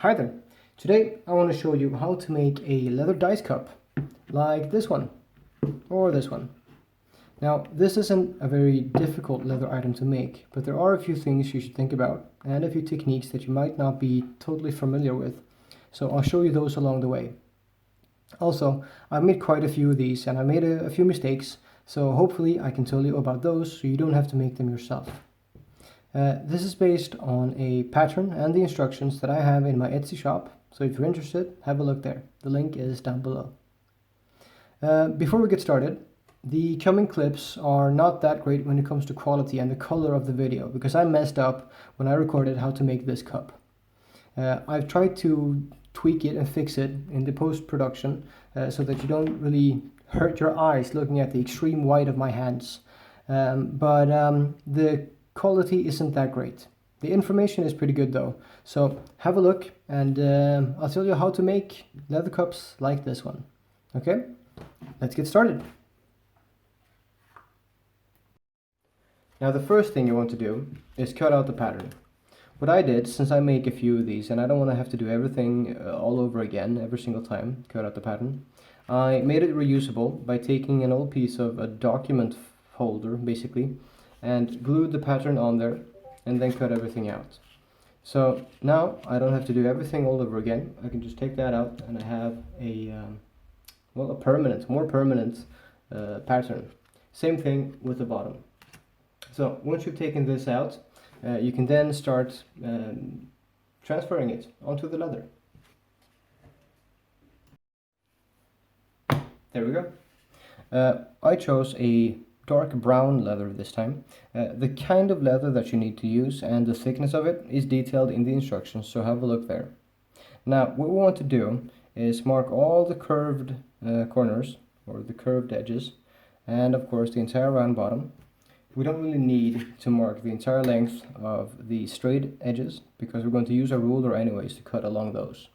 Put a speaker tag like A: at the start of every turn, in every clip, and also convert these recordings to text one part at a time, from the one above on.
A: Hi there! Today I want to show you how to make a leather dice cup like this one or this one. Now this isn't a very difficult leather item to make, but there are a few things you should think about and a few techniques that you might not be totally familiar with. So I'll show you those along the way. Also, I've made quite a few of these and I made a few mistakes, so hopefully I can tell you about those so you don't have to make them yourself. This is based on a pattern and the instructions that I have in my Etsy shop, so if you're interested, have a look there. The link is down below. Before we get started, the coming clips are not that great when it comes to quality and the color of the video, because I messed up when I recorded how to make this cup. I've tried to tweak it and fix it in the post-production so that you don't really hurt your eyes looking at the extreme white of my hands. But the quality isn't that great. The information is pretty good though, so have a look and I'll tell you how to make leather cups like this one. Okay, let's get started. Now the first thing you want to do is cut out the pattern. What I did, since I make a few of these and I don't want to have to do everything all over again every single time, cut out the pattern, I made it reusable by taking an old piece of a document folder basically and glued the pattern on there and then cut everything out. So now I don't have to do everything all over again. I can just take that out and I have a well, a permanent, more permanent pattern. Same thing with the bottom. So once you've taken this out, you can then start transferring it onto the leather. There we go. I chose a dark brown leather this time. The kind of leather that you need to use and the thickness of it is detailed in the instructions, so have a look there. Now what we want to do is mark all the curved corners or the curved edges and of course the entire round bottom. We don't really need to mark the entire length of the straight edges because we're going to use a ruler anyways to cut along those.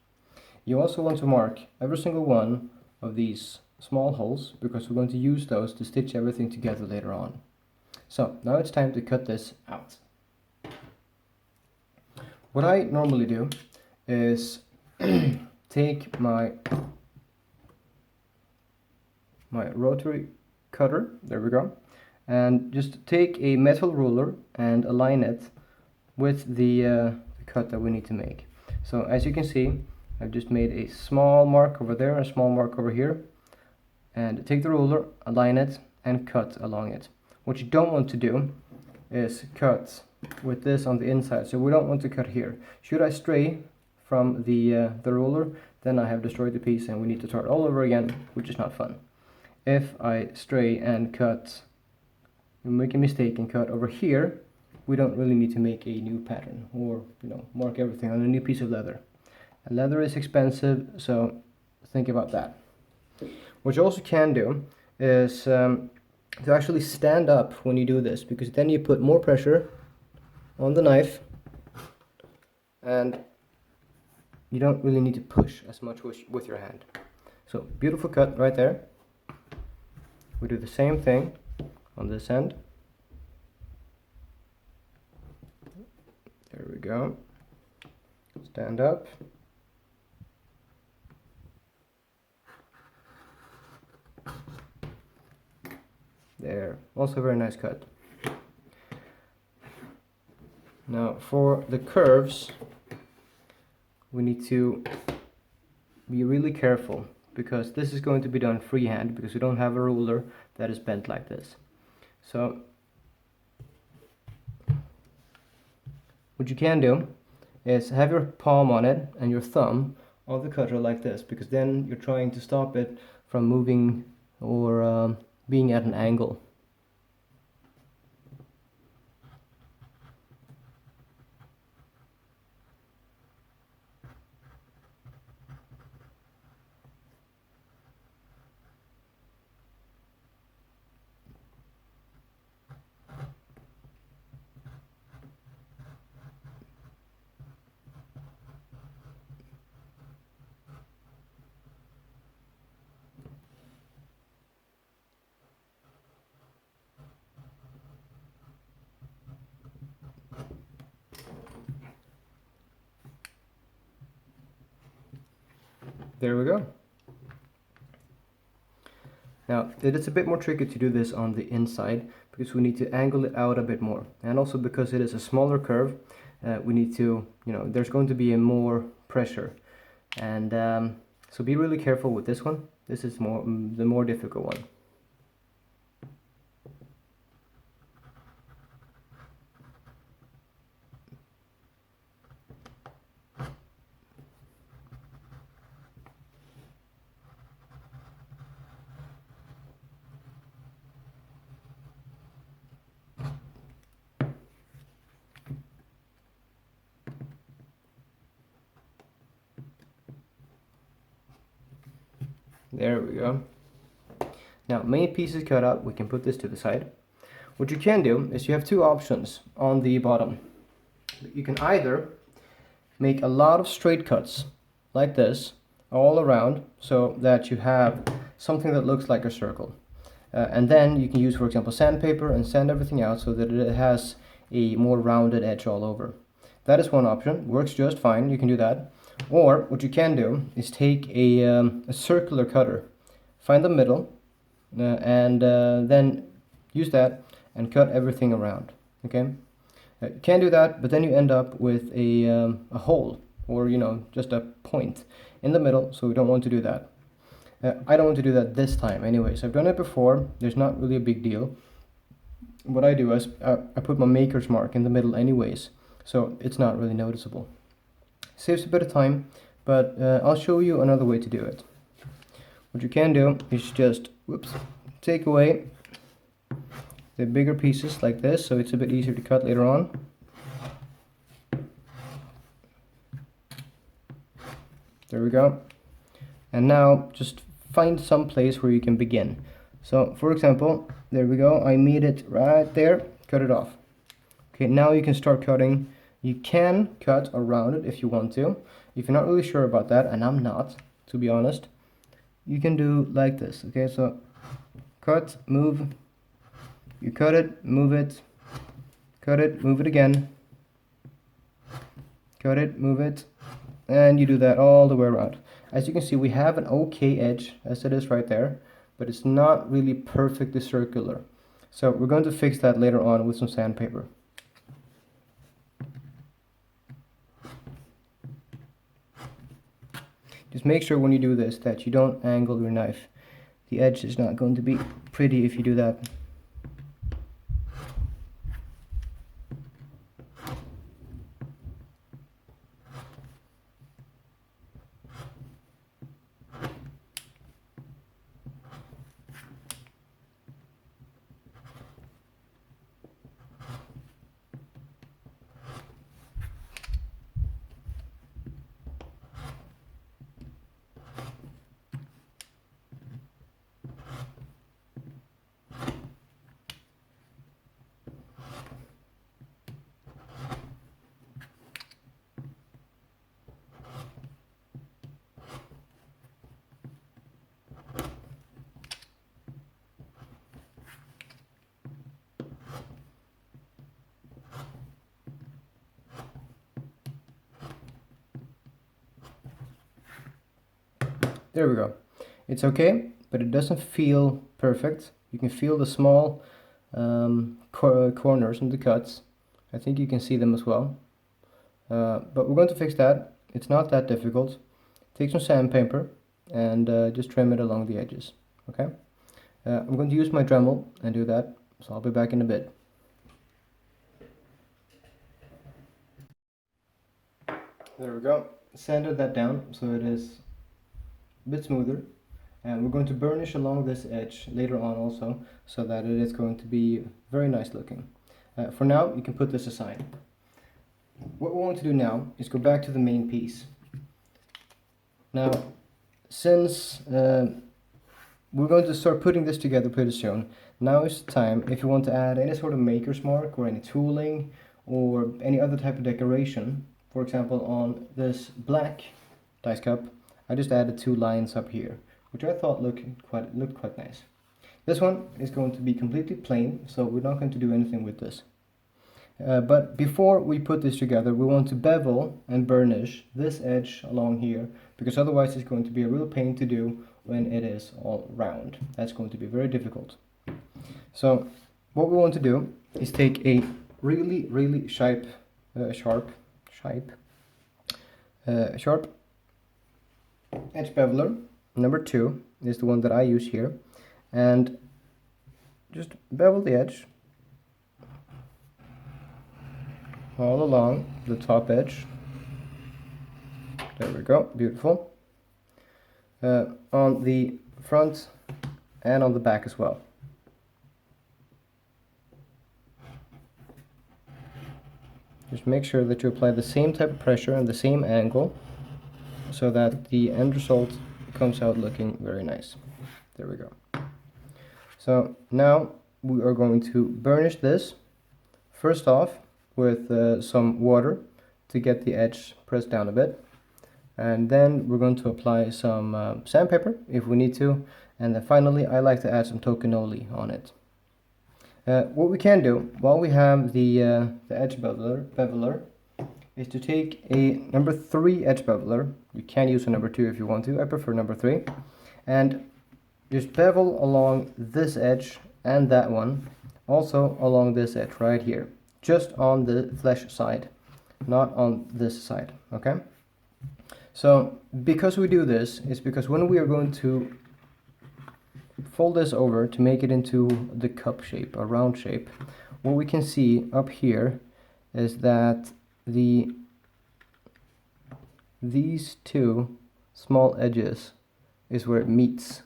A: You also want to mark every single one of these small holes because we're going to use those to stitch everything together later on. So now it's time to cut this out. What I normally do is take my rotary cutter, there we go, and just take a metal ruler and align it with the cut that we need to make. So as you can see, I've just made a small mark over there and a small mark over here. And take the ruler, align it, and cut along it. What you don't want to do is cut with this on the inside, so we don't want to cut here. Should I stray from the ruler, then I have destroyed the piece and we need to start all over again, which is not fun. If I stray and cut, make a mistake and cut over here, we don't really need to make a new pattern or mark everything on a new piece of leather. And leather is expensive, so think about that. What you also can do is to actually stand up when you do this, because then you put more pressure on the knife and you don't really need to push as much with your hand. So beautiful cut right there. We do the same thing on this end. There we go. Stand up. There, also a very nice cut. Now for the curves, we need to be really careful because this is going to be done freehand because we don't have a ruler that is bent like this. So what you can do is have your palm on it and your thumb on the cutter like this, because then you're trying to stop it from moving or being at an angle. There we go. Now, it is a bit more tricky to do this on the inside because we need to angle it out a bit more. And also because it is a smaller curve, we need to, there's going to be a more pressure. And so be really careful with this one. This is the more difficult one. There we go. Now, main piece is cut out. We can put this to the side. What you can do is you have two options on the bottom. You can either make a lot of straight cuts like this all around so that you have something that looks like a circle. And then you can use, for example, sandpaper and sand everything out so that it has a more rounded edge all over. That is one option. Works just fine. You can do that. Or what you can do is take a circular cutter, find the middle, and then use that and cut everything around. Okay, you can do that, but then you end up with a hole, or just a point in the middle. So we don't want to do that. I don't want to do that this time. Anyways, I've done it before. There's not really a big deal. What I do is I put my maker's mark in the middle, anyways, so it's not really noticeable. Saves a bit of time, but I'll show you another way to do it. What you can do is just take away the bigger pieces like this, so it's a bit easier to cut later on. There we go. And now just find some place where you can begin. So for example, there we go, I made it right there, cut it off. Okay, now you can start cutting. You can cut around it if you want to. If you're not really sure about that, and I'm not, to be honest, you can do like this. Okay, so cut, move, you cut it, move it, cut it, move it again, cut it, move it, and you do that all the way around. As you can see, we have an okay edge as it is right there, but it's not really perfectly circular. So we're going to fix that later on with some sandpaper. Just make sure when you do this that you don't angle your knife. The edge is not going to be pretty if you do that. There we go. It's okay, but it doesn't feel perfect. You can feel the small corners and the cuts. I think you can see them as well. But we're going to fix that. It's not that difficult. Take some sandpaper and just trim it along the edges. Okay? I'm going to use my Dremel and do that, so I'll be back in a bit. There we go. Sanded that down so it is a bit smoother, and we're going to burnish along this edge later on also, so that it is going to be very nice looking. For now, you can put this aside. What we want to do now is go back to the main piece. Now, since we're going to start putting this together pretty soon, now is the time if you want to add any sort of maker's mark or any tooling or any other type of decoration. For example, on this black dice cup, I just added 2 lines up here, which I thought looked quite nice. This one is going to be completely plain, so we're not going to do anything with this. But before we put this together, we want to bevel and burnish this edge along here, because otherwise it's going to be a real pain to do when it is all round. That's going to be very difficult. So what we want to do is take a really sharp edge beveler. Number 2 is the one that I use here, and just bevel the edge all along the top edge. There we go, beautiful. On the front and on the back as well. Just make sure that you apply the same type of pressure and the same angle so that the end result comes out looking very nice. There we go. So now we are going to burnish this first off with some water to get the edge pressed down a bit, and then we're going to apply some sandpaper if we need to, and then finally I like to add some tokenoli on it. What we can do while we have the edge beveler is to take a number 3 edge beveler. You can use a number 2 if you want to. I prefer number 3. And just bevel along this edge and that one. Also along this edge right here. Just on the flesh side, not on this side. Okay? So because we do this, it's because when we are going to fold this over to make it into the cup shape, a round shape, what we can see up here is that these two small edges is where it meets,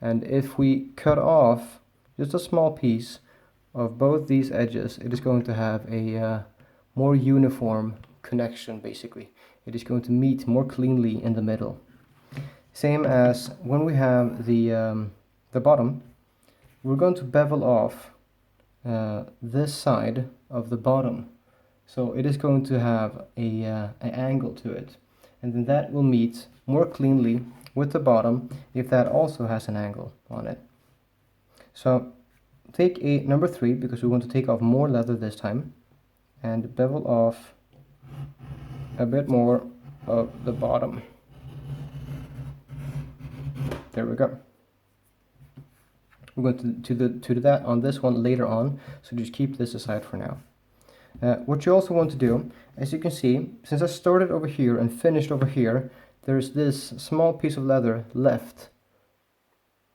A: and if we cut off just a small piece of both these edges, it is going to have a more uniform connection. Basically, it is going to meet more cleanly in the middle. Same as when we have the bottom, we're going to bevel off this side of the bottom, so it is going to have an angle to it, and then that will meet more cleanly with the bottom if that also has an angle on it. So take a number 3, because we want to take off more leather this time, and bevel off a bit more of the bottom. There we go. We're going to do that on this one later on, so just keep this aside for now. What you also want to do, as you can see, since I started over here and finished over here, there's this small piece of leather left,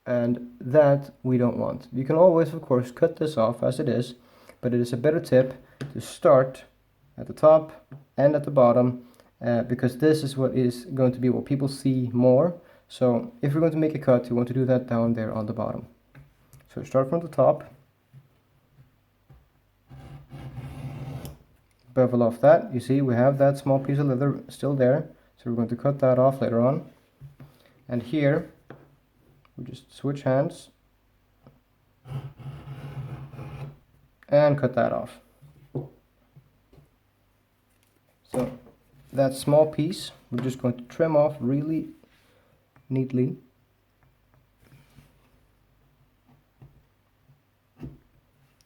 A: and that we don't want. You can always, of course, cut this off as it is, but it is a better tip to start at the top and at the bottom, because this is what is going to be what people see more. So if you're going to make a cut, you want to do that down there on the bottom. So start from the top, bevel off that. You see we have that small piece of leather still there, so we're going to cut that off later on. And here we just switch hands and cut that off. So that small piece we're just going to trim off really neatly.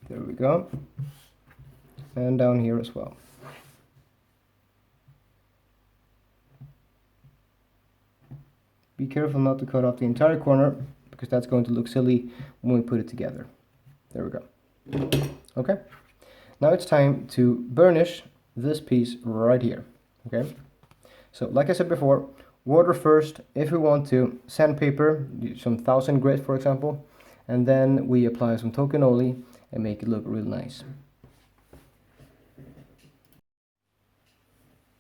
A: There we go. And down here as well. Be careful not to cut off the entire corner, because that's going to look silly when we put it together. There we go. Okay. Now it's time to burnish this piece right here. Okay. So like I said before, water first. If we want to, sandpaper, some 1000 grit for example, and then we apply some tokenoli and make it look real nice.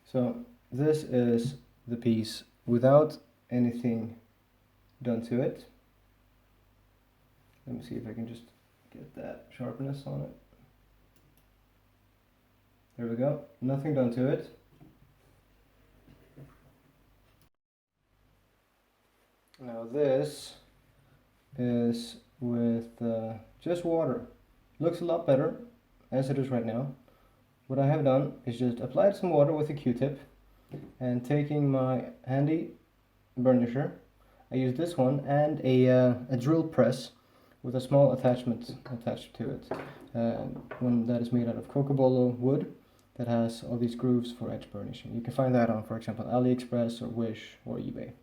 A: So this is the piece without anything done to it. Let me see if I can just get that sharpness on it. There we go, nothing done to it. Now this is with just water. Looks a lot better as it is right now. What I have done is just applied some water with a Q-tip, and taking my handy burnisher, I use this one and a drill press with a small attachment attached to it. One that is made out of cocobolo wood that has all these grooves for edge burnishing. You can find that on, for example, AliExpress or Wish or eBay.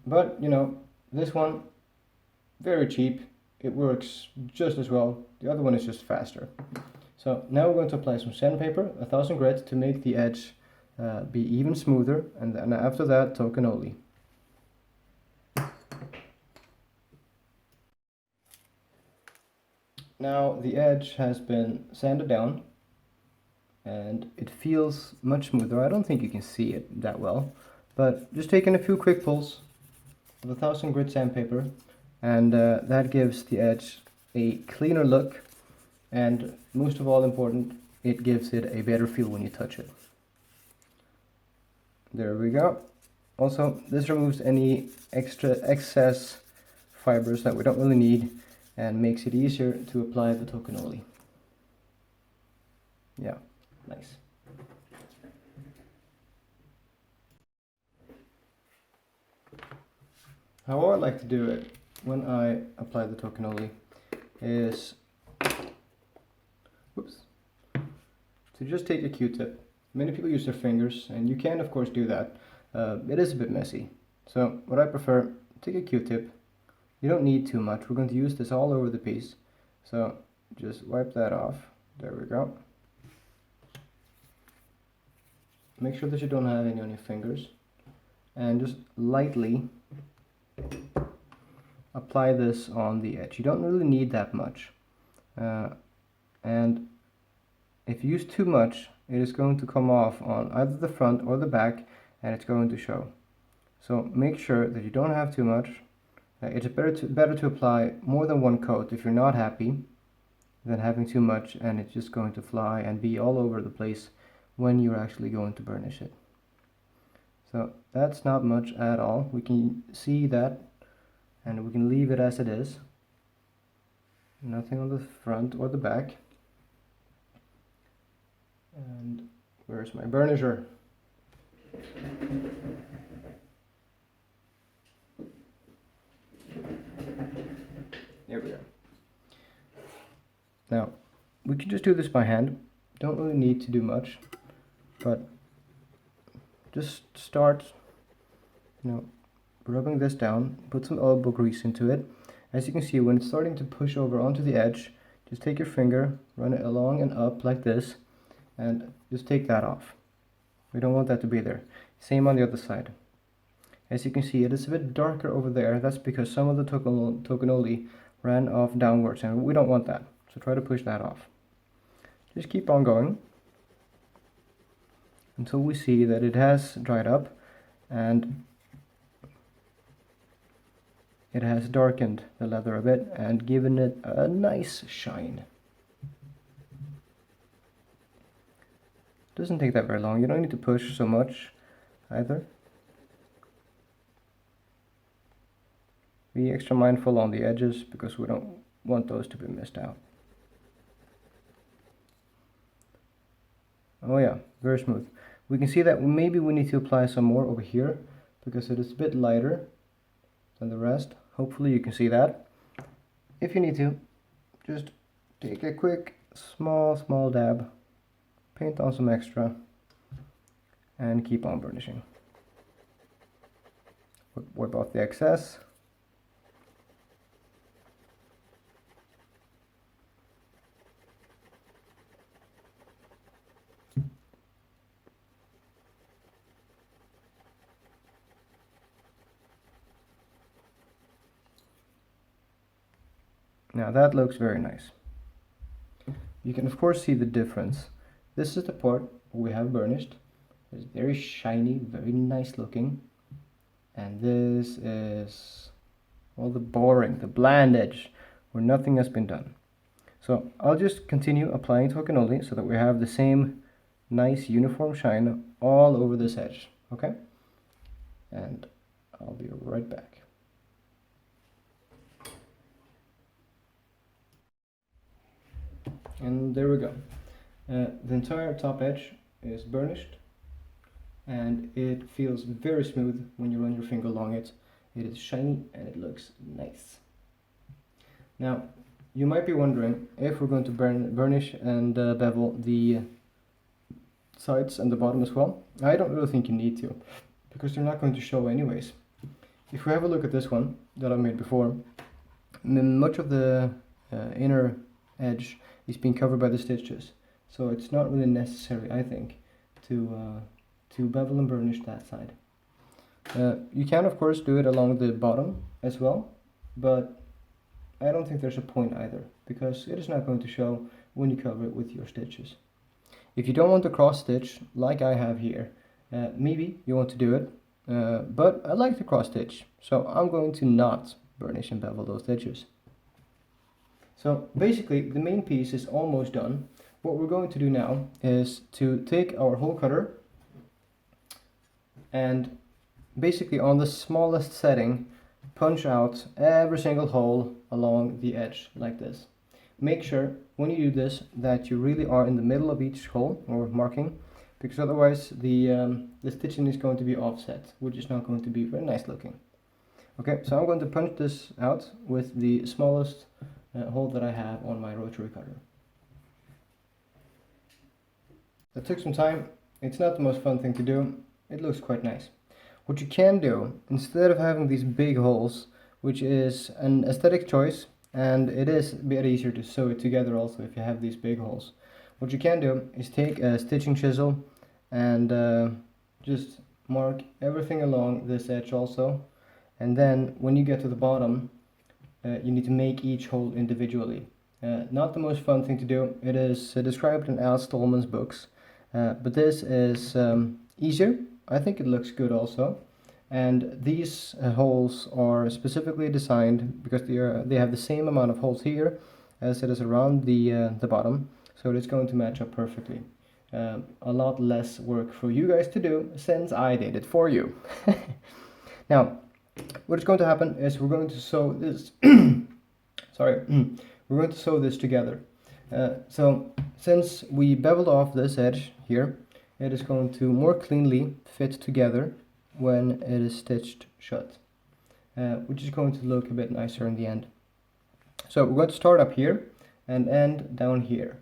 A: But you know, this one, very cheap. It works just as well. The other one is just faster. So now we're going to apply some sandpaper, 1000 grit, to make the edge be even smoother, and then after that tokenoli. Now the edge has been sanded down and it feels much smoother. I don't think you can see it that well, but just taking a few quick pulls of 1000 grit sandpaper, and that gives the edge a cleaner look, and most of all important, it gives it a better feel when you touch it. There we go. Also, this removes any excess fibers that we don't really need and makes it easier to apply the tokenoli. Yeah, nice. How I like to do it when I apply the tokenoli is to just take a Q-tip. Many people use their fingers, and you can of course do that. It is a bit messy. So what I prefer, take a Q-tip. You don't need too much. We're going to use this all over the piece. So just wipe that off. There we go. Make sure that you don't have any on your fingers. And just lightly apply this on the edge. You don't really need that much. And if you use too much, it is going to come off on either the front or the back, and it's going to show. So make sure that you don't have too much. It's better to apply more than one coat if you're not happy than having too much and it's just going to fly and be all over the place when you're actually going to burnish it. So that's not much at all. We can see that, and we can leave it as it is. Nothing on the front or the back. And where's my burnisher? There we go. Now, we can just do this by hand. Don't really need to do much, but just start, rubbing this down. Put some elbow grease into it. As you can see, when it's starting to push over onto the edge, just take your finger, run it along and up like this, and just take that off. We don't want that to be there. Same on the other side. As you can see, it is a bit darker over there. That's because some of the tokenoli ran off downwards, and we don't want that. So try to push that off. Just keep on going until we see that it has dried up and it has darkened the leather a bit and given it a nice shine. Doesn't take that very long. You don't need to push so much either. Be extra mindful on the edges because we don't want those to be missed out. Oh yeah, very smooth. We can see that maybe we need to apply some more over here because it is a bit lighter than the rest. Hopefully you can see that. If you need to, just take a quick small dab, paint on some extra, and keep on burnishing. Wipe off the excess. Now that looks very nice. You can of course see the difference. This is the part we have burnished. It's very shiny, very nice looking. And this is all the boring, the bland edge, where nothing has been done. So I'll just continue applying tokenoli so that we have the same nice uniform shine all over this edge, okay? And I'll be right back. And there we go. The entire top edge is burnished and it feels very smooth when you run your finger along it. It is shiny and it looks nice. Now, you might be wondering if we're going to burnish and bevel the sides and the bottom as well. I don't really think you need to, because they're not going to show anyways. If we have a look at this one that I made before, much of the inner edge is being covered by the stitches, so it's not really necessary, I think, to bevel and burnish that side. You can of course do it along the bottom as well, but I don't think there's a point either, because it is not going to show when you cover it with your stitches. If you don't want to cross stitch like I have here, maybe you want to do it, but I like to cross stitch, so I'm going to not burnish and bevel those stitches. So basically the main piece is almost done. What we're going to do now is to take our hole cutter and basically on the smallest setting punch out every single hole along the edge like this. Make sure when you do this that you really are in the middle of each hole or marking, because otherwise the stitching is going to be offset, which is not going to be very nice looking. Okay, so I'm going to punch this out with the smallest hole that I have on my rotary cutter. That took some time. It's not the most fun thing to do. It looks quite nice. What you can do, instead of having these big holes, which is an aesthetic choice, and it is a bit easier to sew it together also if you have these big holes. What you can do is take a stitching chisel and just mark everything along this edge also, and then when you get to the bottom, you need to make each hole individually. Not the most fun thing to do. It is described in Al Stallman's books, but this is easier. I think it looks good also, and these holes are specifically designed because they have the same amount of holes here as it is around the bottom, so it's going to match up perfectly. A lot less work for you guys to do since I did it for you. Now, what is going to happen is we're going to sew this. Sorry, we're going to sew this together. So since we beveled off this edge here, it is going to more cleanly fit together when it is stitched shut, which is going to look a bit nicer in the end. So we're going to start up here and end down here,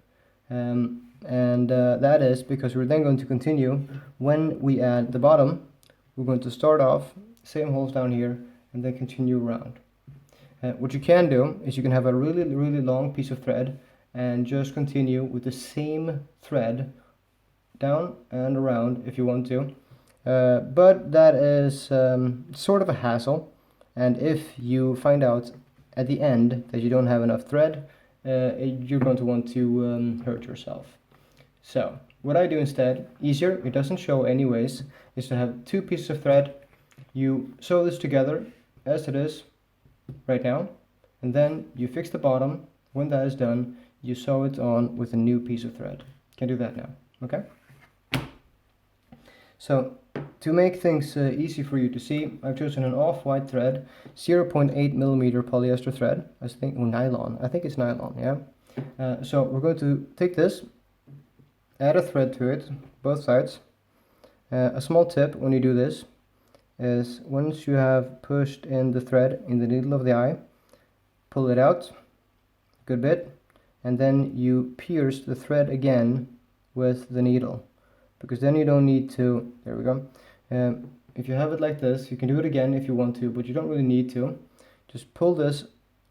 A: that is because we're then going to continue when we add the bottom. We're going to start off same holes down here and then continue around. What you can do is you can have a really long piece of thread and just continue with the same thread down and around if you want to, but that is sort of a hassle, and if you find out at the end that you don't have enough thread, you're going to want to hurt yourself. So what I do instead, easier, it doesn't show anyways, is to have two pieces of thread. You sew this together as it is right now, and then you fix the bottom. When that is done, you sew it on with a new piece of thread. Can do that now, okay? So to make things easy for you to see, I've chosen an off-white thread, 0.8 millimeter polyester thread, I think, or nylon. I think it's nylon, yeah. So we're going to take this, add a thread to it, both sides. A small tip when you do this is once you have pushed in the thread in the needle of the eye, pull it out a good bit, and then you pierce the thread again with the needle, because then you don't need to, there we go. If you have it like this, you can do it again if you want to, but you don't really need to. Just pull this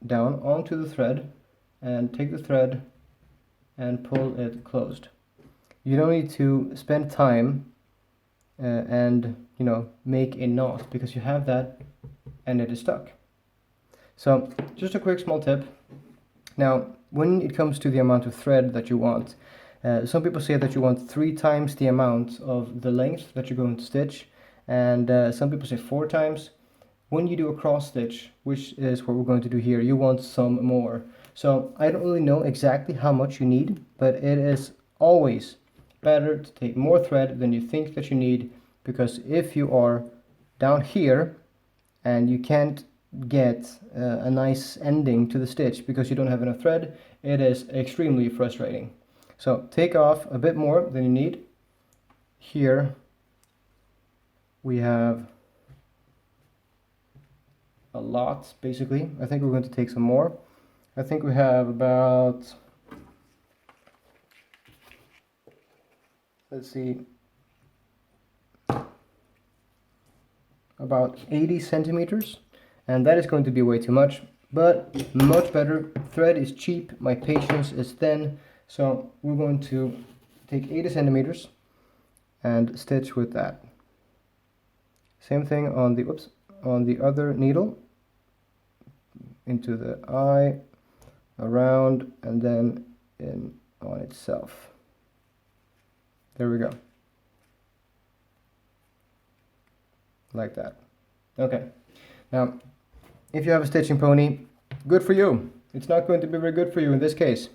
A: down onto the thread and take the thread and pull it closed. You don't need to spend time and make a knot, because you have that and it is stuck. So just a quick small tip. Now when it comes to the amount of thread that you want, some people say that you want 3 times the amount of the length that you're going to stitch, and some people say 4 times. When you do a cross stitch, which is what we're going to do here, you want some more. So I don't really know exactly how much you need, but it is always better to take more thread than you think that you need, because if you are down here and you can't get a nice ending to the stitch because you don't have enough thread, it is extremely frustrating. So take off a bit more than you need. Here we have a lot, basically. I think we're going to take some more. I think we have about, let's see, about 80 centimeters, and that is going to be way too much, but much better. Thread is cheap, my patience is thin, so we're going to take 80 centimeters and stitch with that. Same thing on the on the other needle, into the eye, around, and then in on itself. There we go. Like that. Okay. Now, if you have a stitching pony, good for you. It's not going to be very good for you in this case.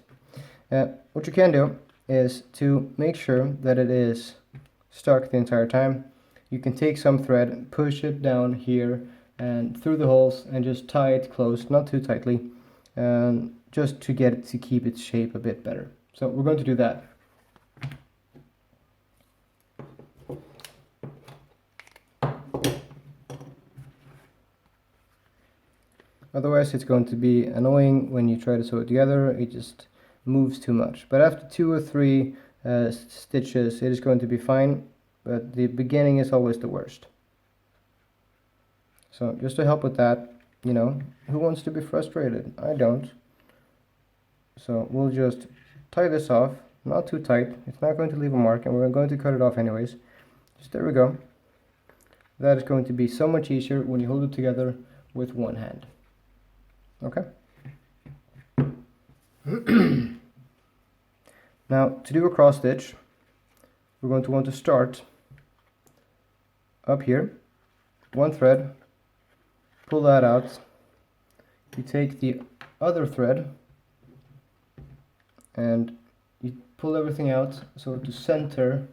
A: What you can do is to make sure that it is stuck the entire time. You can take some thread, push it down here and through the holes and just tie it close, not too tightly, just to get it to keep its shape a bit better. So we're going to do that. Otherwise it's going to be annoying when you try to sew it together, it just moves too much. But after 2 or 3 stitches it is going to be fine, but the beginning is always the worst. So just to help with that, you know, who wants to be frustrated? I don't. So we'll just tie this off, not too tight, it's not going to leave a mark, and we're going to cut it off anyways. Just there we go. That is going to be so much easier when you hold it together with one hand. Okay. Now to do a cross stitch, we're going to want to start up here, one thread, pull that out, you take the other thread and you pull everything out so to center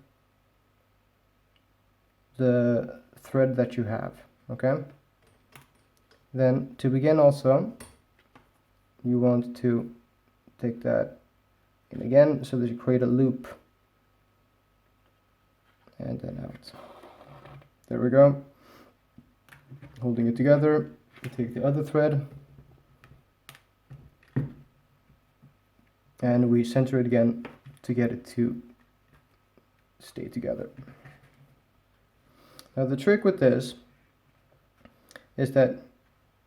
A: the thread that you have. Okay. Then to begin also, you want to take that in again so that you create a loop and then out. There we go. Holding it together, you take the other thread and we center it again to get it to stay together. Now the trick with this is that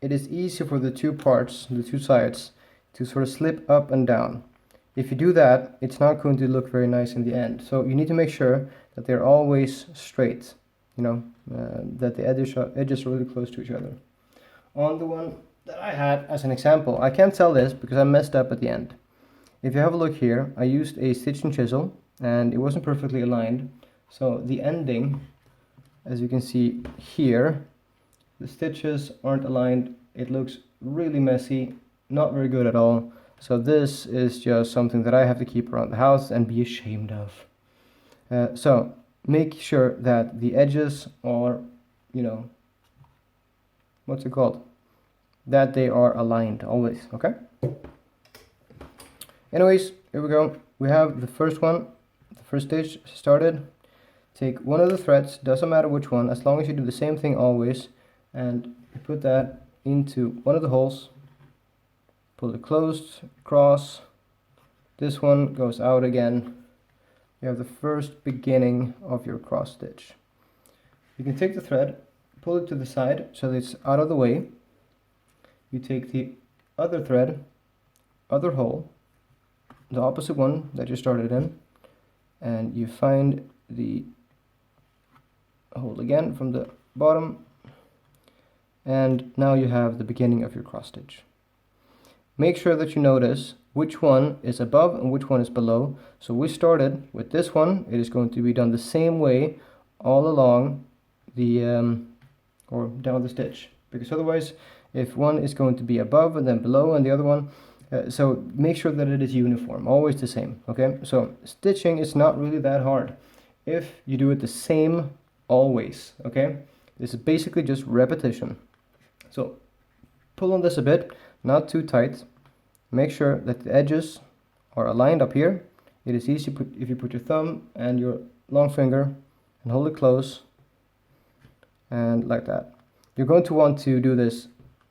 A: it is easy for the two parts, the two sides, to sort of slip up and down. If you do that, it's not going to look very nice in the end. So you need to make sure that they're always straight, you know, that the edges are really close to each other. On the one that I had as an example, I can't tell this because I messed up at the end. If you have a look here, I used a stitch and chisel and it wasn't perfectly aligned. So the ending, as you can see here, the stitches aren't aligned, it looks really messy, not very good at all. So this is just something that I have to keep around the house and be ashamed of. So make sure that the edges are, you know, what's it called? That they are aligned always, okay? Anyways, here we go. We have the first one, the first stitch started. Take one of the threads, doesn't matter which one, as long as you do the same thing always, and you put that into one of the holes, pull it closed, cross, this one goes out again. You have the first beginning of your cross stitch. You can take the thread, pull it to the side so that it's out of the way. You take the other thread, other hole, the opposite one that you started in, and you find the hole again from the bottom, and now you have the beginning of your cross stitch. Make sure that you notice which one is above and which one is below. So we started with this one, it is going to be done the same way all along the or down the stitch, because otherwise if one is going to be above and then below and the other one, so make sure that it is uniform, always the same. Okay, so stitching is not really that hard if you do it the same always. Okay, this is basically just repetition. So pull on this a bit, not too tight. Make sure that the edges are aligned up here. It is easy if you put your thumb and your long finger and hold it close and like that. You're going to want to do this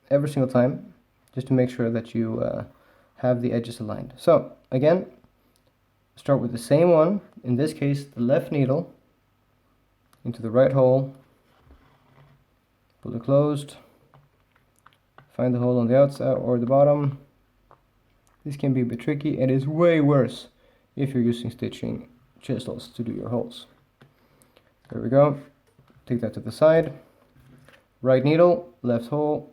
A: every single time just to make sure that you have the edges aligned. So again, start with the same one, in this case the left needle into the right hole, pull it closed, find the hole on the outside or the bottom. This can be a bit tricky, and it's way worse if you're using stitching chisels to do your holes. There we go. Take that to the side. Right needle, left hole,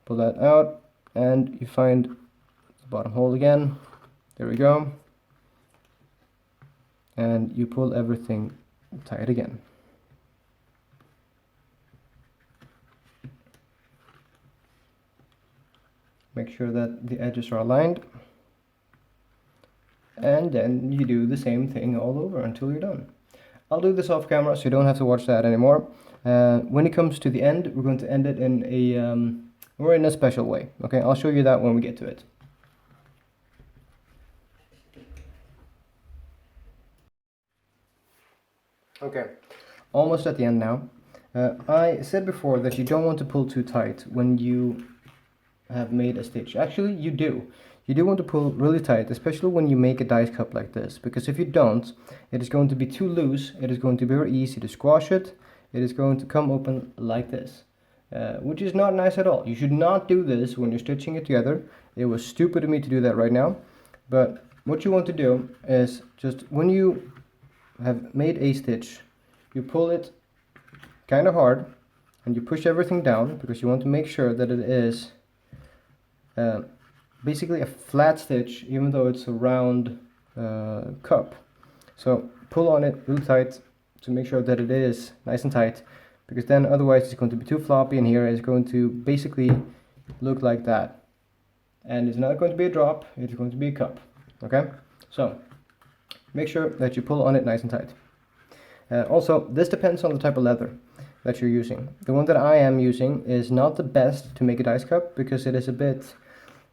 A: pull that out, and you find the bottom hole again. There we go. And you pull everything tight again. Make sure that the edges are aligned. And then you do the same thing all over until you're done. I'll do this off camera so you don't have to watch that anymore. When it comes to the end, we're going to end it in a special way. Okay, I'll show you that when we get to it. Okay, almost at the end now. I said before that you don't want to pull too tight when you have made a stitch. Actually, you do. You do want to pull really tight, especially when you make a dice cup like this, because if you don't, it is going to be too loose, it is going to be very easy to squash it, it is going to come open like this, which is not nice at all. You should not do this when you're stitching it together. It was stupid of me to do that right now, but what you want to do is just when you have made a stitch, you pull it kind of hard and you push everything down, because you want to make sure that it is basically a flat stitch, even though it's a round cup. So pull on it really tight to make sure that it is nice and tight, because then otherwise it's going to be too floppy, and here it's going to basically look like that. And it's not going to be a drop, it's going to be a cup. Okay, so make sure that you pull on it nice and tight. Also, this depends on the type of leather that you're using. The one that I am using is not the best to make a dice cup, because it is a bit,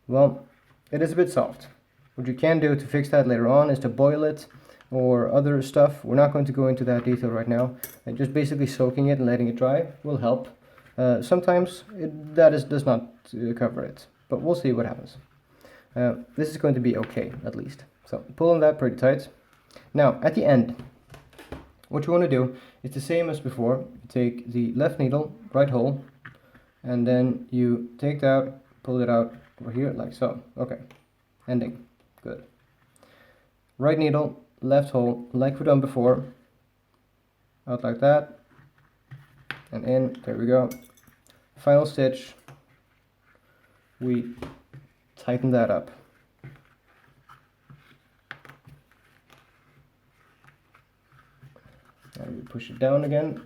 A: well, it is a bit soft. What you can do to fix that later on is to boil it or other stuff. We're not going to go into that detail right now. And just basically soaking it and letting it dry will help. Sometimes does not cover it, but we'll see what happens. This is going to be okay, at least. So pull on that pretty tight. Now, at the end, what you want to do is the same as before. You take the left needle, right hole, and then you take that, pull it out over here like so. Okay, ending. Good. Right needle, left hole, like we've done before, out like that, and in. There we go. Final stitch, we tighten that up. And we push it down again.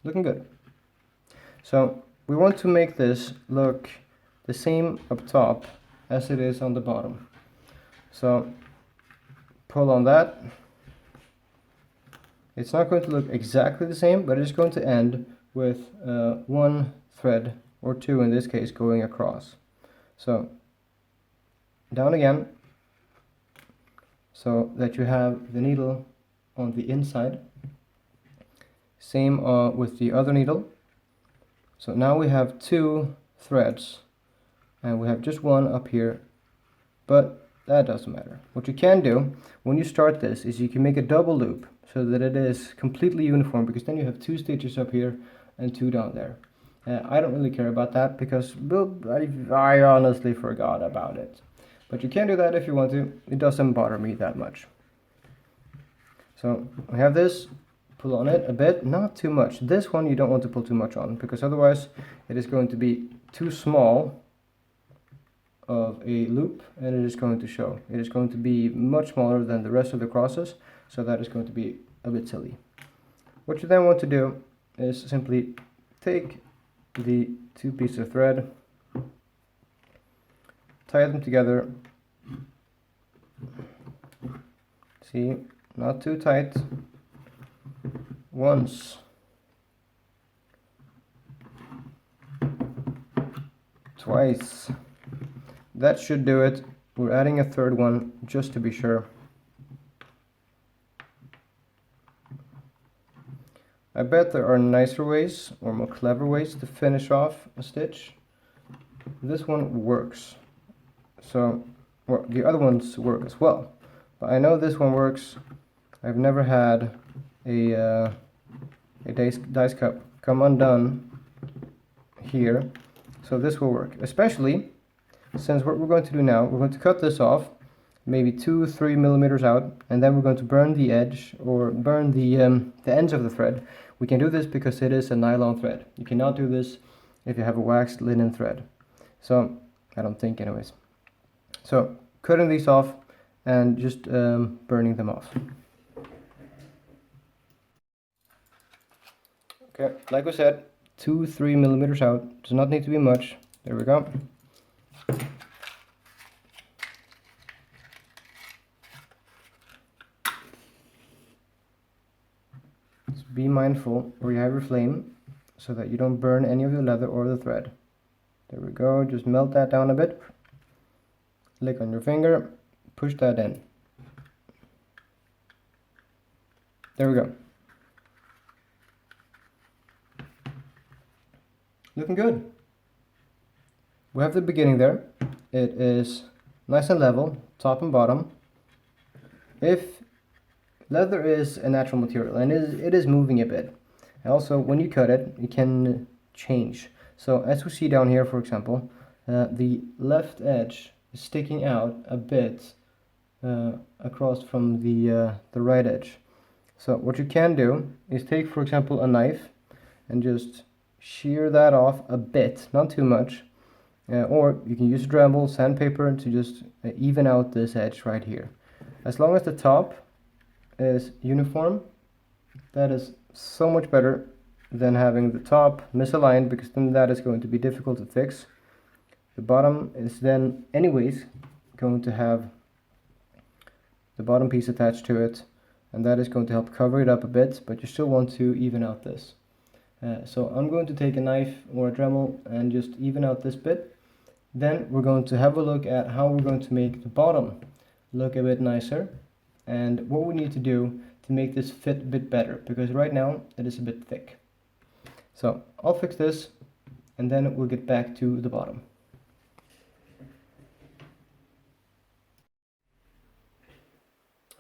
A: Looking good. So we want to make this look the same up top as it is on the bottom. So pull on that. It's not going to look exactly the same, but it's going to end with one thread, or two in this case, going across. So down again, so that you have the needle on the inside. Same with the other needle. So now we have two threads, and we have just one up here, but that doesn't matter. What you can do when you start this is you can make a double loop so that it is completely uniform, because then you have two stitches up here and two down there. I don't really care about that, because I honestly forgot about it. But you can do that if you want to. It doesn't bother me that much. So we have this. Pull on it a bit, not too much. This one you don't want to pull too much on, because otherwise it is going to be too small of a loop, and it is going to show. It is going to be much smaller than the rest of the crosses, so that is going to be a bit silly. What you then want to do is simply take the two pieces of thread, tie them together. See, not too tight. Once, twice. That should do it. We're adding a third one just to be sure. I bet there are nicer ways or more clever ways to finish off a stitch, this one works. So, well, the other ones work as well, but I know this one works. I've never had a dice cup come undone here, so this will work. Especially since what we're going to do now, we're going to cut this off, maybe 2-3 millimeters out, and then we're going to burn the edge, or burn the ends of the thread. We can do this because it is a nylon thread. You cannot do this if you have a waxed linen thread. So, I don't think anyways. So, cutting these off and just burning them off. Okay, like we said, 2-3 millimeters out. Does not need to be much. There we go. Just be mindful where you have your flame so that you don't burn any of the leather or the thread. There we go. Just melt that down a bit. Lick on your finger, push that in. There we go. Looking good. We have the beginning there. It is nice and level, top and bottom. If leather is a natural material and it is moving a bit, and also when you cut it, it can change. So as we see down here, for example, the left edge is sticking out a bit across from the right edge. So what you can do is take, for example, a knife and just shear that off a bit, not too much, or you can use a Dremel sandpaper to just even out this edge right here. As long as the top is uniform, that is so much better than having the top misaligned, because then that is going to be difficult to fix. The bottom is then anyways going to have the bottom piece attached to it, and that is going to help cover it up a bit, but you still want to even out this. So I'm going to take a knife or a Dremel and just even out this bit. Then we're going to have a look at how we're going to make the bottom look a bit nicer, and what we need to do to make this fit a bit better, because right now it is a bit thick. So I'll fix this and then we'll get back to the bottom.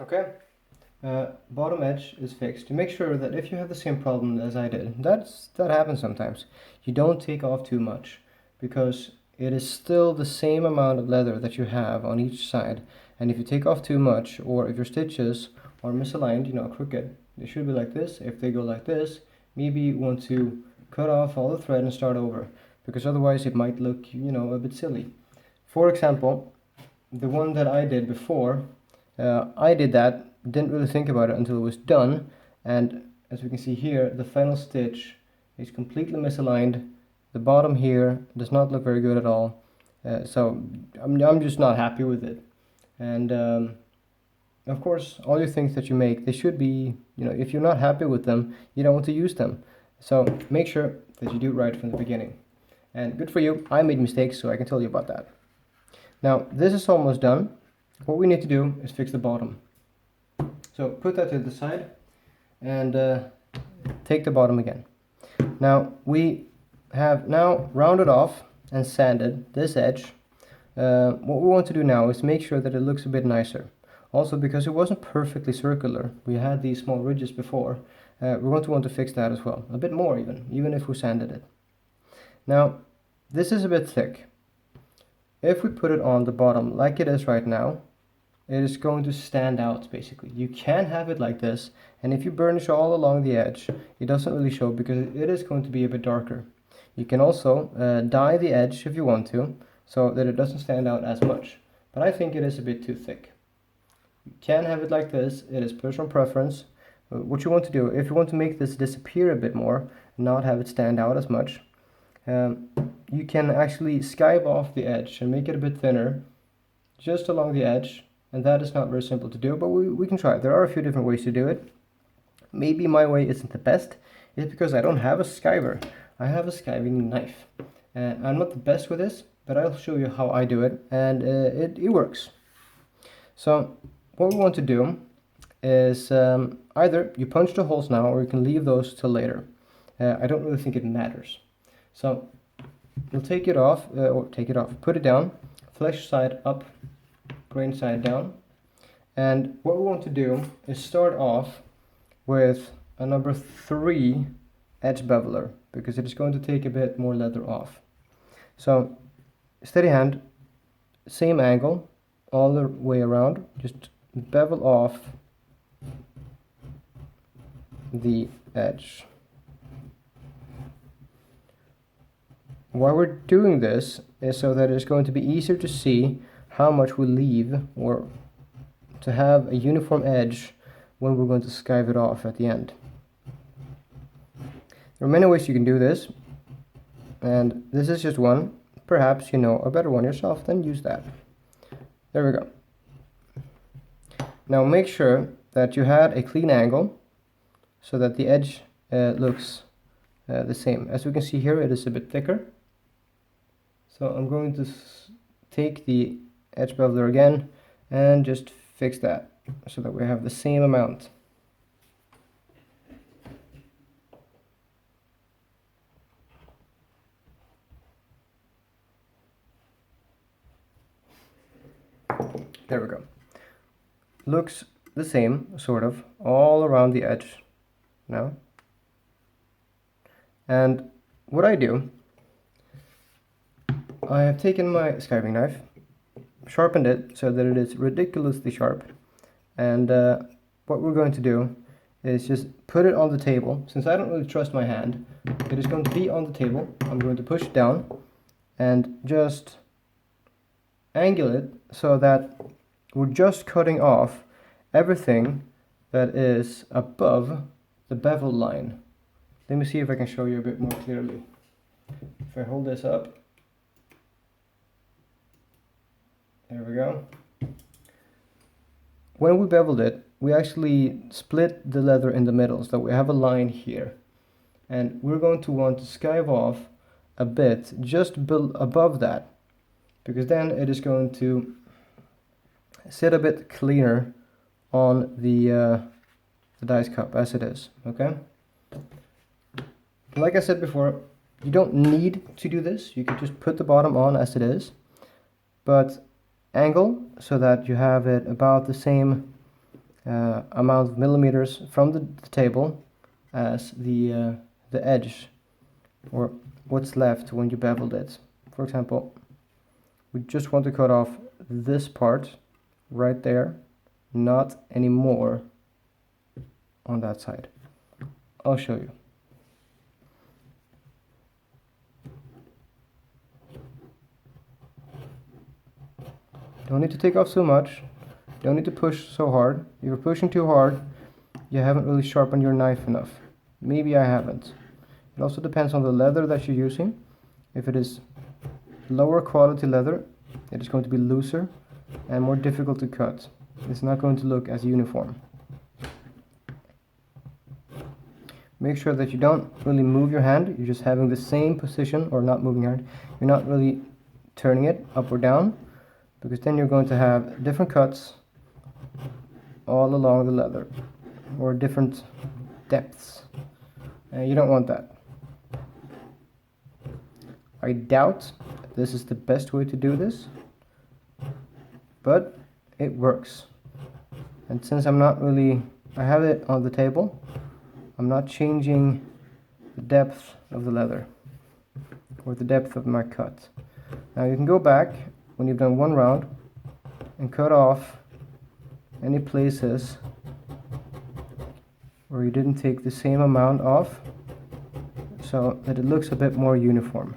A: Okay, bottom edge is fixed. To make sure that if you have the same problem as I did, that happens sometimes, you don't take off too much, because it is still the same amount of leather that you have on each side, and if you take off too much, or if your stitches are misaligned, you know, crooked, they should be like this. If they go like this, maybe you want to cut off all the thread and start over, because otherwise it might look, you know, a bit silly. For example, the one that I did before, I did that, didn't really think about it until it was done, and as we can see here, the final stitch is completely misaligned. The bottom here does not look very good at all, so I'm just not happy with it. And of course, all your things that you make, they should be, you know, if you're not happy with them, you don't want to use them. So make sure that you do it right from the beginning. And good for you, I made mistakes, so I can tell you about that. Now, this is almost done. What we need to do is fix the bottom. So put that to the side and take the bottom again. Now, we have now rounded off and sanded this edge. What we want to do now is make sure that it looks a bit nicer. Also, because it wasn't perfectly circular, we had these small ridges before, we're going to want to fix that as well. A bit more even if we sanded it. Now, this is a bit thick. If we put it on the bottom like it is right now, it is going to stand out basically. You can have it like this, and if you burnish all along the edge, it doesn't really show because it is going to be a bit darker. You can also dye the edge if you want to, so that it doesn't stand out as much. But I think it is a bit too thick. You can have it like this, it is personal preference. What you want to do, if you want to make this disappear a bit more, not have it stand out as much, you can actually skive off the edge and make it a bit thinner, just along the edge, and that is not very simple to do, but we can try it. There are a few different ways to do it. Maybe my way isn't the best, it's because I don't have a skiver. I have a skiving knife. I'm not the best with this, but I'll show you how I do it, and it works. So what we want to do is either you punch the holes now, or you can leave those till later. I don't really think it matters. So you'll take it off, put it down, flesh side up, grain side down. And what we want to do is start off with a number 3 edge beveler, because it is going to take a bit more leather off. So steady hand, same angle all the way around, just bevel off the edge. Why we're doing this is so that it's going to be easier to see how much we leave, or to have a uniform edge when we're going to skive it off at the end. There are many ways you can do this, and this is just one. Perhaps you know a better one yourself, then use that. There we go. Now make sure that you had a clean angle so that the edge looks the same. As we can see here, it is a bit thicker. So I'm going to take the edge beveler again and just fix that so that we have the same amount. There we go. Looks the same, sort of, all around the edge now. And what I do, I have taken my skiving knife, sharpened it so that it is ridiculously sharp, and what we're going to do is just put it on the table. Since I don't really trust my hand, it is going to be on the table. I'm going to push it down and just angle it so that we're just cutting off everything that is above the bevel line. Let me see if I can show you a bit more clearly. If I hold this up, there we go. When we beveled it, we actually split the leather in the middle, so we have a line here. And we're going to want to skive off a bit just above that, because then it is going to sit a bit cleaner on the dice cup as it is, okay? Like I said before, you don't need to do this. You can just put the bottom on as it is, but angle so that you have it about the same amount of millimeters from the table as the edge, or what's left when you beveled it. For example, we just want to cut off this part right there, not any more on that side. I'll show you. Don't need to take off so much. Don't need to push so hard. If you're pushing too hard, you haven't really sharpened your knife enough. Maybe I haven't. It also depends on the leather that you're using. If it is lower quality leather, it is going to be looser and more difficult to cut. It's not going to look as uniform. Make sure that you don't really move your hand. You're just having the same position, or not moving your hand. You're not really turning it up or down, because then you're going to have different cuts all along the leather, or different depths. You don't want that. I doubt this is the best way to do this, but it works. And since I have it on the table, I'm not changing the depth of the leather or the depth of my cut. Now you can go back when you've done one round and cut off any places where you didn't take the same amount off, so that it looks a bit more uniform.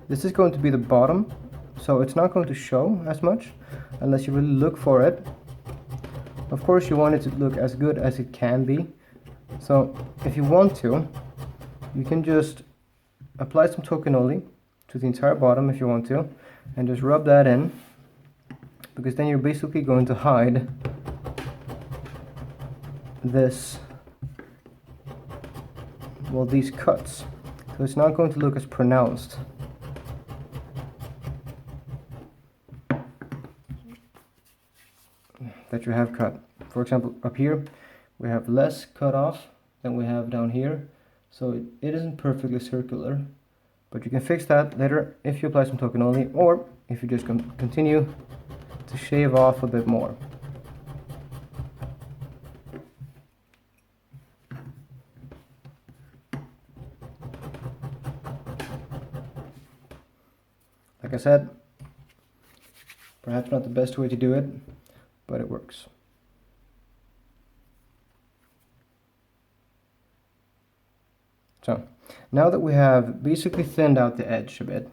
A: This is going to be the bottom, so it's not going to show as much unless you really look for it. Of course, you want it to look as good as it can be, so if you want to, you can just apply some tokonoli to the entire bottom if you want to, and just rub that in, because then you're basically going to hide this, well, these cuts, so it's not going to look as pronounced. That you have cut. For example, up here we have less cut off than we have down here, so it isn't perfectly circular, but you can fix that later if you apply some token only, or if you just continue to shave off a bit more. Like I said, perhaps not the best way to do it, but it works. So, now that we have basically thinned out the edge a bit,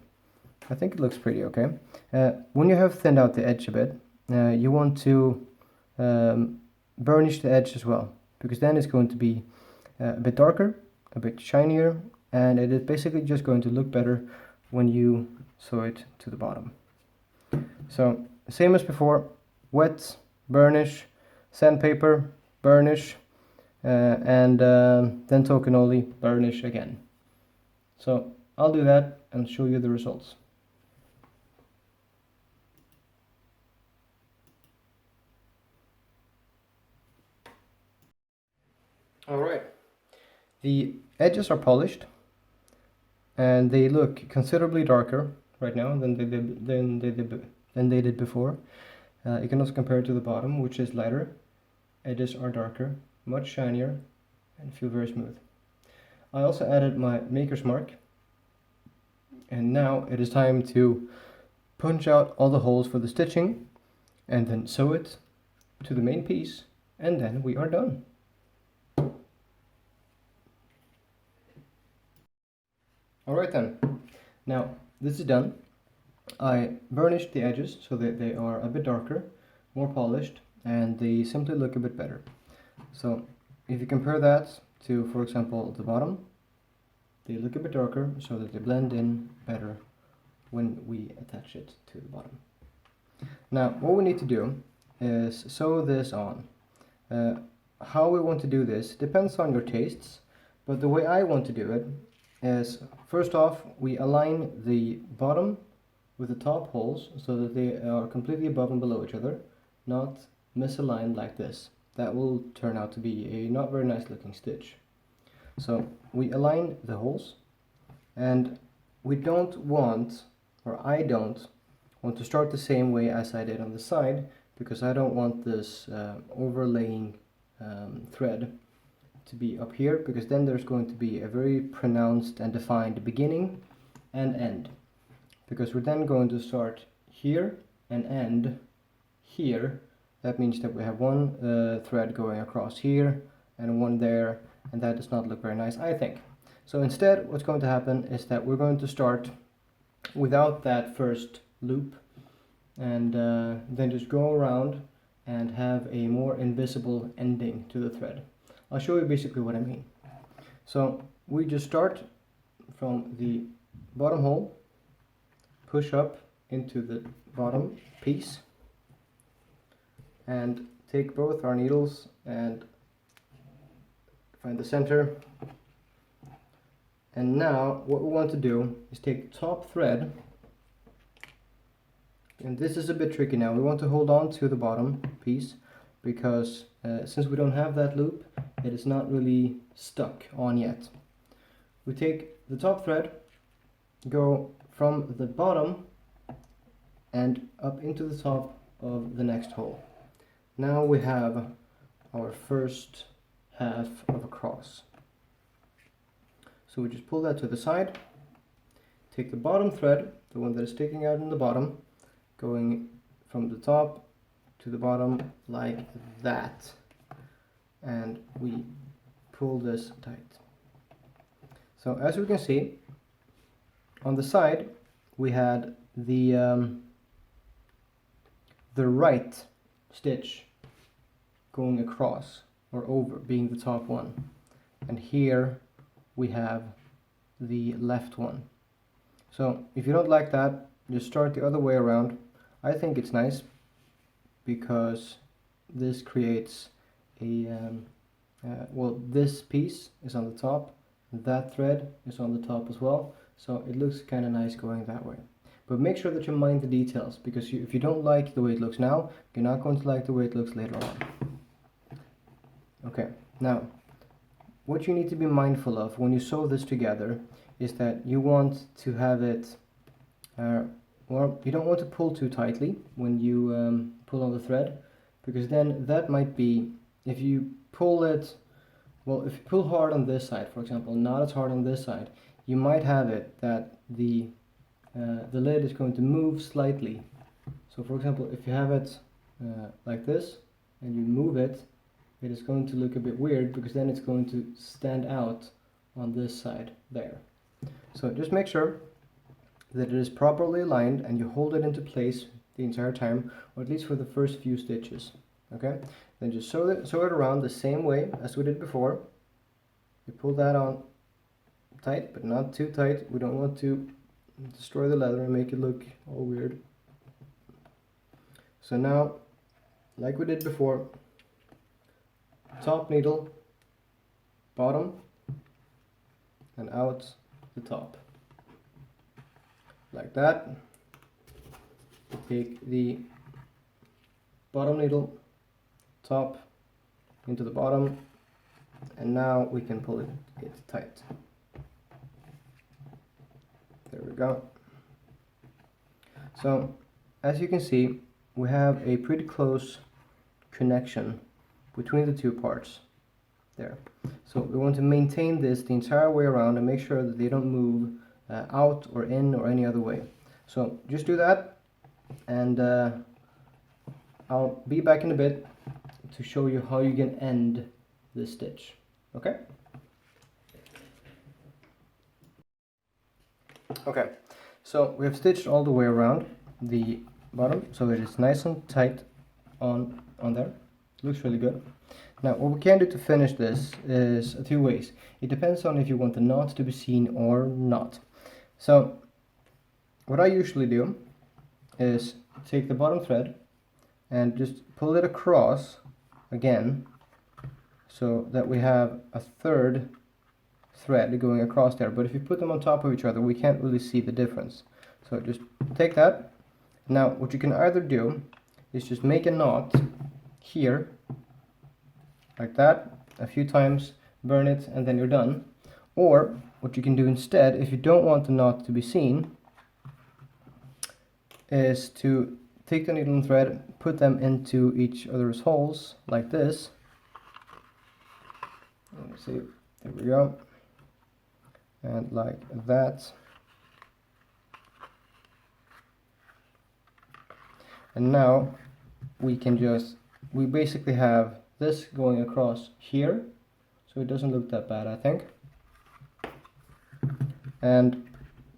A: I think it looks pretty okay. When you have thinned out the edge a bit, you want to burnish the edge as well, because then it's going to be a bit darker, a bit shinier, and it is basically just going to look better when you sew it to the bottom. So, same as before, wet, burnish, sandpaper, burnish, and then token only, burnish again. So I'll do that and show you the results. Alright, the edges are polished and they look considerably darker right now than they did before. You can also compare it to the bottom, which is lighter. Edges are darker, much shinier, and feel very smooth. I also added my maker's mark, and now it is time to punch out all the holes for the stitching and then sew it to the main piece, and then we are done. Alright then, now this is done. I burnished the edges so that they are a bit darker, more polished, and they simply look a bit better. So if you compare that to, for example, the bottom, they look a bit darker so that they blend in better when we attach it to the bottom. Now what we need to do is sew this on. How we want to do this depends on your tastes, but the way I want to do it is, first off, we align the bottom with the top holes so that they are completely above and below each other, not misaligned like this. That will turn out to be a not very nice looking stitch. So we align the holes, and we don't want, or I don't want to start the same way as I did on the side, because I don't want this overlaying thread to be up here, because then there's going to be a very pronounced and defined beginning and end, because we're then going to start here and end here. That means that we have one thread going across here and one there, and that does not look very nice, I think. So instead, what's going to happen is that we're going to start without that first loop, and then just go around and have a more invisible ending to the thread. I'll show you basically what I mean. So we just start from the bottom hole, push up into the bottom piece, and take both our needles and find the center. And now what we want to do is take the top thread, and this is a bit tricky now. We want to hold on to the bottom piece because since we don't have that loop, it is not really stuck on yet. We take the top thread, go from the bottom and up into the top of the next hole. Now we have our first half of a cross. So we just pull that to the side, take the bottom thread, the one that is sticking out in the bottom, going from the top to the bottom like that, and we pull this tight. So as we can see, on the side we had the right stitch going across or over, being the top one, and here we have the left one. So if you don't like that, just start the other way around. I think it's nice because this creates a well, this piece is on the top, that thread is on the top as well, so it looks kind of nice going that way. But make sure that you mind the details, because if you don't like the way it looks now, you're not going to like the way it looks later on. Okay, now what you need to be mindful of when you sew this together is that you want to have it, well, you don't want to pull too tightly when you pull on the thread, because then that might be, if you pull it, well, if you pull hard on this side, for example, not as hard on this side, you might have it that the lid is going to move slightly. So for example, if you have it like this and you move it, it is going to look a bit weird, because then it's going to stand out on this side there. So just make sure that it is properly aligned and you hold it into place the entire time, or at least for the first few stitches. Okay, then just sew it around the same way as we did before. You pull that on tight, but not too tight. We don't want to destroy the leather and make it look all weird. So now, like we did before, top needle, bottom, and out the top. Like that. Take the bottom needle, top into the bottom, and now we can pull it tight. There we go. So as you can see, we have a pretty close connection between the two parts there. So we want to maintain this the entire way around and make sure that they don't move out or in or any other way. So just do that, and I'll be back in a bit to show you how you can end this stitch. Okay? Okay, so we have stitched all the way around the bottom, so it is nice and tight on there. Looks really good. Now what we can do to finish this is two ways. It depends on if you want the knot to be seen or not. So what I usually do is take the bottom thread and just pull it across again, so that we have a third thread going across there. But if you put them on top of each other, we can't really see the difference. So just take that. Now what you can either do is just make a knot here like that a few times, burn it, and then you're done. Or what you can do instead, if you don't want the knot to be seen, is to take the needle and thread, put them into each other's holes like this. Let me see, there we go, and like that. And now we basically have this going across here, so it doesn't look that bad, I think. And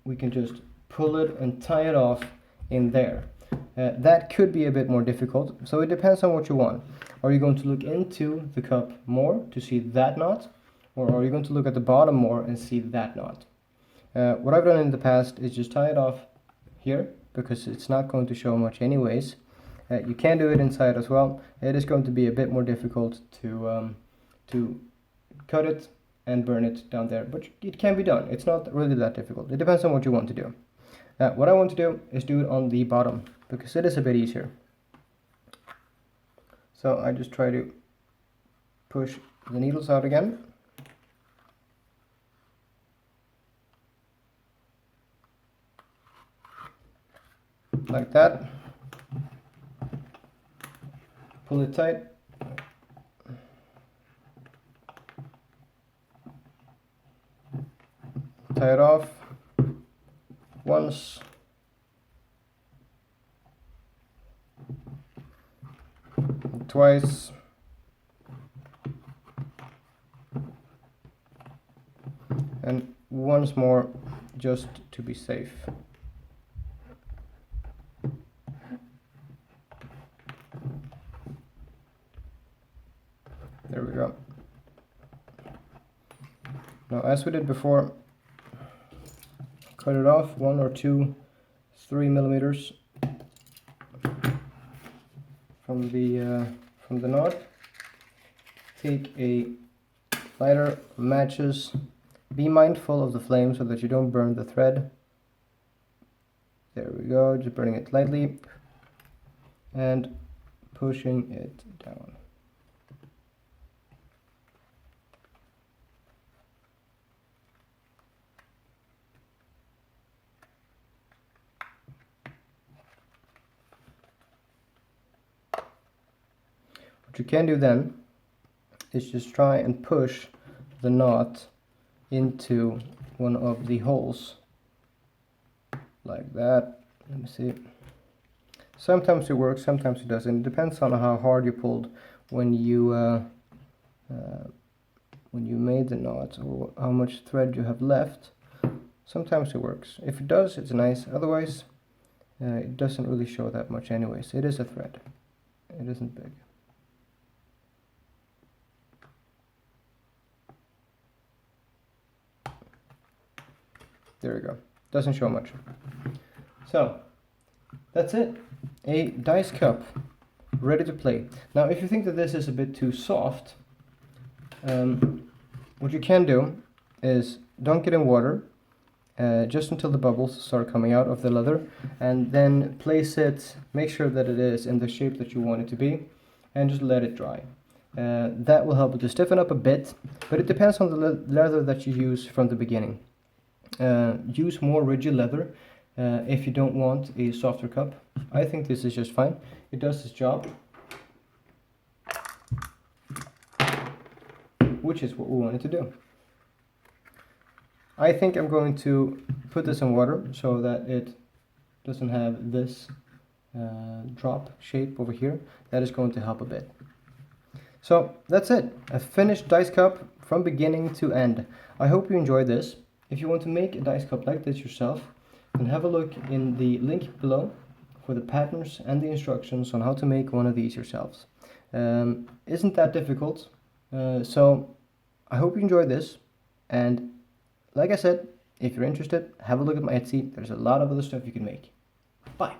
A: we can just pull it and tie it off in there. That could be a bit more difficult, so it depends on what you want. Are you going to look into the cup more to see that knot, or are you going to look at the bottom more and see that knot? What I've done in the past is just tie it off here, because it's not going to show much anyways. You can do it inside as well. It is going to be a bit more difficult to cut it and burn it down there, but it can be done. It's not really that difficult. It depends on what you want to do. What I want to do is do it on the bottom, because it is a bit easier. So I just try to push the needles out again. Like that. Pull it tight. Tie it off once. Twice. And once more, just to be safe. There we go. Now, as we did before, cut it off 1 or 2, 3 millimeters from the knot. Take a lighter, matches. Be mindful of the flame so that you don't burn the thread. There we go, just burning it lightly and pushing it down. What you can do then is just try and push the knot into one of the holes like that. Let me see. Sometimes it works, sometimes it doesn't. It depends on how hard you pulled when you made the knot, or how much thread you have left. Sometimes it works. If it does, it's nice. Otherwise, it doesn't really show that much anyways. It is a thread. It isn't big. There we go. Doesn't show much. So, that's it. A dice cup ready to play. Now, if you think that this is a bit too soft, what you can do is dunk it in water just until the bubbles start coming out of the leather, and then place it, make sure that it is in the shape that you want it to be, and just let it dry. That will help it to stiffen up a bit, but it depends on the leather that you use from the beginning. Use more rigid leather if you don't want a softer cup. I think this is just fine. It does its job, which is what we wanted to do. I think I'm going to put this in water so that it doesn't have this drop shape over here. That is going to help a bit. So that's it. A finished dice cup from beginning to end. I hope you enjoyed this. If you want to make a dice cup like this yourself, then have a look in the link below for the patterns and the instructions on how to make one of these yourselves. Isn't that difficult? So I hope you enjoyed this, and like I said, if you're interested, have a look at my Etsy. There's a lot of other stuff you can make. Bye!